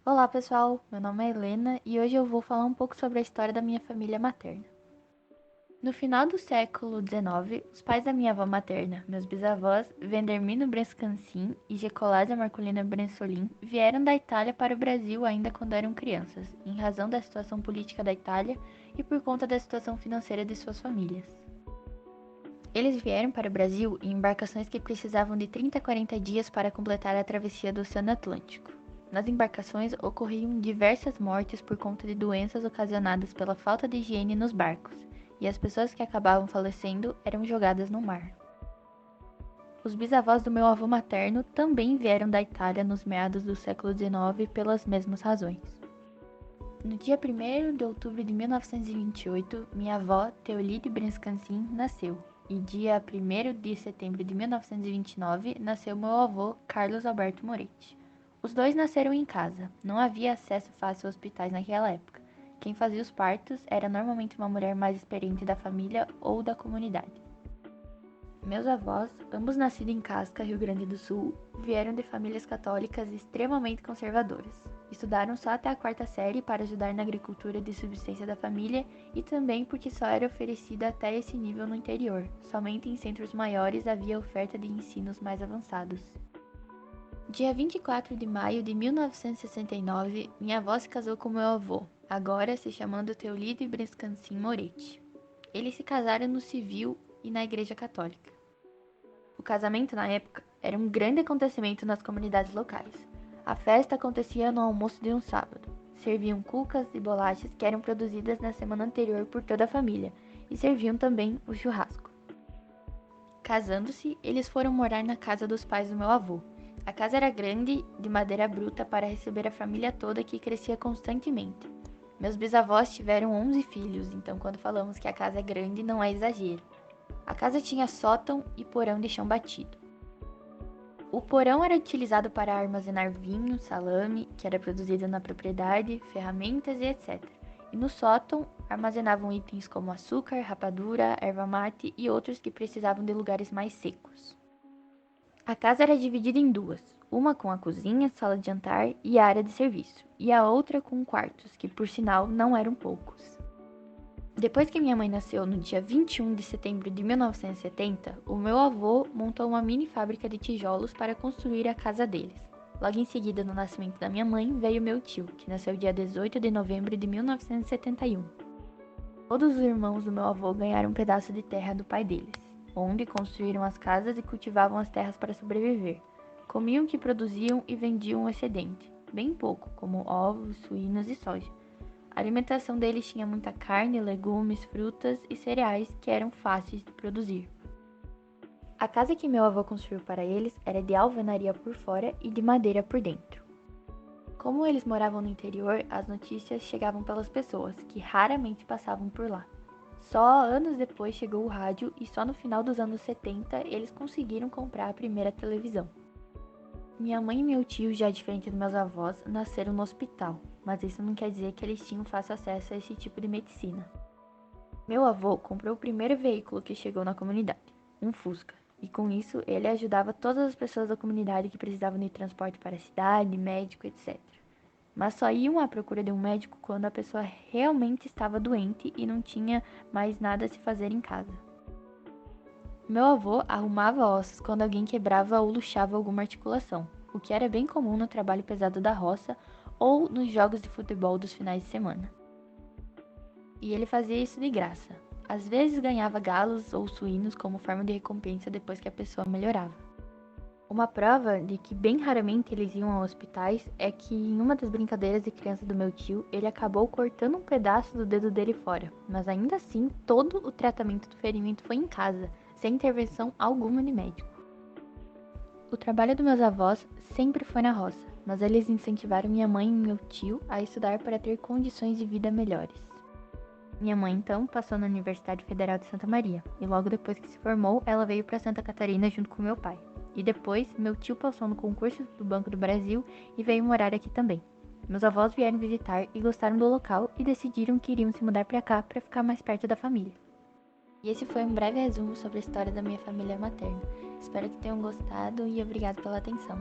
Olá pessoal, meu nome é Helena e hoje eu vou falar um pouco sobre a história da minha família materna. No final do século XIX, os pais da minha avó materna, meus bisavós, Vendermino Brescancin e Gecolásio Marcolina Brensolin, vieram da Itália para o Brasil ainda quando eram crianças, em razão da situação política da Itália e por conta da situação financeira de suas famílias. Eles vieram para o Brasil em embarcações que precisavam de 30 a 40 dias para completar a travessia do Oceano Atlântico. Nas embarcações ocorriam diversas mortes por conta de doenças ocasionadas pela falta de higiene nos barcos, e as pessoas que acabavam falecendo eram jogadas no mar. Os bisavós do meu avô materno também vieram da Itália nos meados do século XIX pelas mesmas razões. No dia 1º de outubro de 1928, minha avó, Teolide Brescancin, nasceu, e dia 1º de setembro de 1929 nasceu meu avô, Carlos Alberto Moretti. Os dois nasceram em casa, não havia acesso fácil a hospitais naquela época. Quem fazia os partos era normalmente uma mulher mais experiente da família ou da comunidade. Meus avós, ambos nascidos em Casca, Rio Grande do Sul, vieram de famílias católicas extremamente conservadoras. Estudaram só até a 4ª série para ajudar na agricultura de subsistência da família e também porque só era oferecida até esse nível no interior. Somente em centros maiores havia oferta de ensinos mais avançados. Dia 24 de maio de 1969, minha avó se casou com meu avô, agora se chamando Teolide Brescancin Moretti. Eles se casaram no civil e na igreja católica. O casamento na época era um grande acontecimento nas comunidades locais. A festa acontecia no almoço de um sábado. Serviam cucas e bolachas que eram produzidas na semana anterior por toda a família e serviam também o churrasco. Casando-se, eles foram morar na casa dos pais do meu avô. A casa era grande, de madeira bruta, para receber a família toda que crescia constantemente. Meus bisavós tiveram 11 filhos, então quando falamos que a casa é grande não é exagero. A casa tinha sótão e porão de chão batido. O porão era utilizado para armazenar vinho, salame, que era produzido na propriedade, ferramentas e etc. E no sótão armazenavam itens como açúcar, rapadura, erva mate e outros que precisavam de lugares mais secos. A casa era dividida em duas, uma com a cozinha, sala de jantar e a área de serviço, e a outra com quartos, que por sinal não eram poucos. Depois que minha mãe nasceu no dia 21 de setembro de 1970, o meu avô montou uma mini fábrica de tijolos para construir a casa deles. Logo em seguida, no nascimento da minha mãe, veio meu tio, que nasceu dia 18 de novembro de 1971. Todos os irmãos do meu avô ganharam um pedaço de terra do pai deles, onde construíram as casas e cultivavam as terras para sobreviver. Comiam o que produziam e vendiam o excedente, bem pouco, como ovos, suínos e soja. A alimentação deles tinha muita carne, legumes, frutas e cereais que eram fáceis de produzir. A casa que meu avô construiu para eles era de alvenaria por fora e de madeira por dentro. Como eles moravam no interior, as notícias chegavam pelas pessoas, que raramente passavam por lá. Só anos depois chegou o rádio e só no final dos anos 70 eles conseguiram comprar a primeira televisão. Minha mãe e meu tio, já diferente dos meus avós, nasceram no hospital, mas isso não quer dizer que eles tinham fácil acesso a esse tipo de medicina. Meu avô comprou o primeiro veículo que chegou na comunidade, um Fusca, e com isso ele ajudava todas as pessoas da comunidade que precisavam de transporte para a cidade, médico, etc. Mas só iam à procura de um médico quando a pessoa realmente estava doente e não tinha mais nada a se fazer em casa. Meu avô arrumava ossos quando alguém quebrava ou luxava alguma articulação, o que era bem comum no trabalho pesado da roça ou nos jogos de futebol dos finais de semana. E ele fazia isso de graça. Às vezes ganhava galos ou suínos como forma de recompensa depois que a pessoa melhorava. Uma prova de que bem raramente eles iam a hospitais é que em uma das brincadeiras de criança do meu tio, ele acabou cortando um pedaço do dedo dele fora, mas ainda assim todo o tratamento do ferimento foi em casa, sem intervenção alguma de médico. O trabalho dos meus avós sempre foi na roça, mas eles incentivaram minha mãe e meu tio a estudar para ter condições de vida melhores. Minha mãe, então, passou na Universidade Federal de Santa Maria, e logo depois que se formou, ela veio para Santa Catarina junto com meu pai. E depois, meu tio passou no concurso do Banco do Brasil e veio morar aqui também. Meus avós vieram visitar e gostaram do local e decidiram que iriam se mudar para cá para ficar mais perto da família. E esse foi um breve resumo sobre a história da minha família materna. Espero que tenham gostado e obrigado pela atenção.